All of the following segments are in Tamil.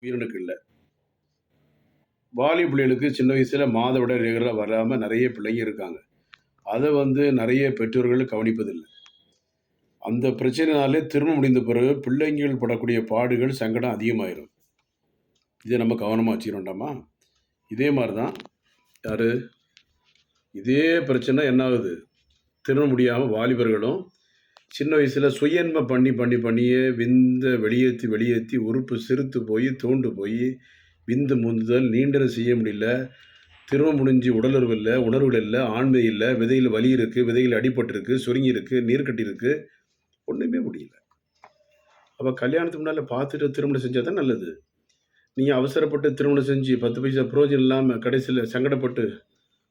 உயிரணுக்கள் இல்ல. வாலி பிள்ளைகளுக்கு சின்ன வயசுல மாதவிடாய் ரெகுலரா வராம நெறைய பிள்ளைங்க இருக்காங்க. அத நெறைய பெற்றோர்கள் கவனிப்பதில்ல. அந்த பிரச்சனைனாலே திருமணம் முடிந்த பிறகு பிள்ளைங்கள் படக்கூடிய பாடுகள், சங்கடம் அதிகமாயிரும். இத நம்ம கவனமா வச்சுக்க வேண்டாமா? இதே மாரி தான் யாரு? இதே பிரச்சனை என்ன ஆகுது? திருமணம் முடியாம வாலிபர்களும் சின்ன வயசுல சுய இன்பம் பண்ணியே விந்த வெளியேத்தி உறுப்பு சிறுத்து போய், தோண்டு போய், விந்து முந்துதல், நீண்டது செய்ய முடியல. திருமணம் முடிஞ்சு உடலுறவு இல்ல, உணர்வுகள் இல்ல, ஆண்மை இல்ல, விதையில வலி இருக்கு, விதையில அடிபட்டிருக்கு, சுருங்கியிருக்கு, நீர் கட்டியிருக்கு. ஒண்ணுமே முடியல. அப்ப கல்யாணத்துக்கு முன்னால பார்த்துட்டு திருமணம் செஞ்சா தான் நல்லது. நீங்க அவசரப்பட்டு திருமணம் செஞ்சு 10 பைசா பிரயோஜனம் இல்லாம கடைசில சங்கடப்பட்டு,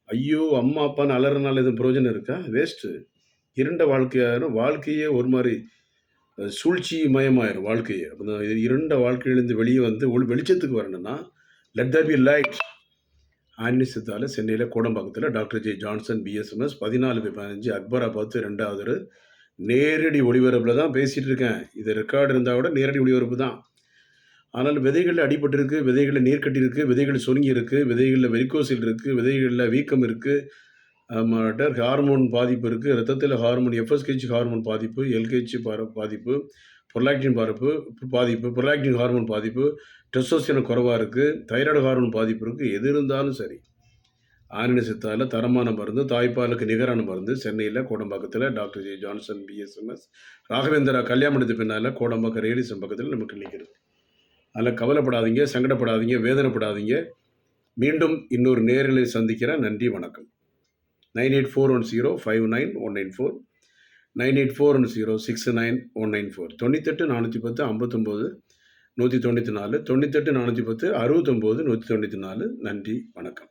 ஐயோ! அம்மா, அப்பான்னு அலறனால எதுவும் பிரயோஜனம் இருக்கா? வேஸ்ட்டு. இருண்ட வாழ்க்கையாயிரும். வாழ்க்கையே ஒரு மாரி சூழ்ச்சி மயமாயிரும் வாழ்க்கையே. அப்ப இருண்ட வாழ்க்கையிலிருந்து வெளிய வந்து வெளிச்சத்துக்கு வரணும்னா, லெட் தேர் பி லைட். ஆன்மீக சித்தால சென்னையில கோடம்பாக்கத்தில doctor J. Johnson BSMS 14/15 Akbarabad 2வது நேரடி ஒளிபரப்புல தான் பேசிட்டு இருக்கேன். இது ரெக்கார்ட் இருந்தா கூட நேரடி ஒளிபரப்பு தான். ஆனால் விதைகள்ல அடிபட்டிருக்கு, விதைகள்ல நீர் கட்டியிருக்கு, விதைகள் சுருங்கி இருக்கு, விதைகள்ல வெரிகோசில் இருக்கு, விதைகள்ல வீக்கம் இருக்கு. ஹார்மோன் பாதிப்பு இருக்கு. ரத்தத்தில ஹார்மோன் எஃப்எஸ்ஹெச் ஹார்மோன் பாதிப்பு, எல்ஹெச் பாதிப்பு, புரொலாக்டின் பாதிப்பு, புரொலாக்டின் ஹார்மோன் பாதிப்பு, டெஸ்டோஸ்டிரான் குறைவா இருக்கு, தைராய்டு ஹார்மோன் பாதிப்பு இருக்கு. எது இருந்தாலும் சரி. ஆன்மீக சித்தால தரமான மருந்து, தாய்ப்பாலுக்கு நிகரான மருந்து சென்னையில கோடம்பாக்கத்தில doctor J. Johnson BSMS, Raghavendra கல்யாணத்துக்கு பின்னால கோடம்பாக்கம் ரேடிசன் பக்கத்தில நம்ம கிளினிக் இருக்கு. அதனால கவலைப்படாதீங்க, சங்கடப்படாதீங்க, வேதனைப்படாதீங்க. மீண்டும் இன்னொரு நேரிலே சந்திக்கிறேன். நன்றி, வணக்கம். 9841059194 9841069194 98 410 59 194 98 410 69 194. நன்றி, வணக்கம்.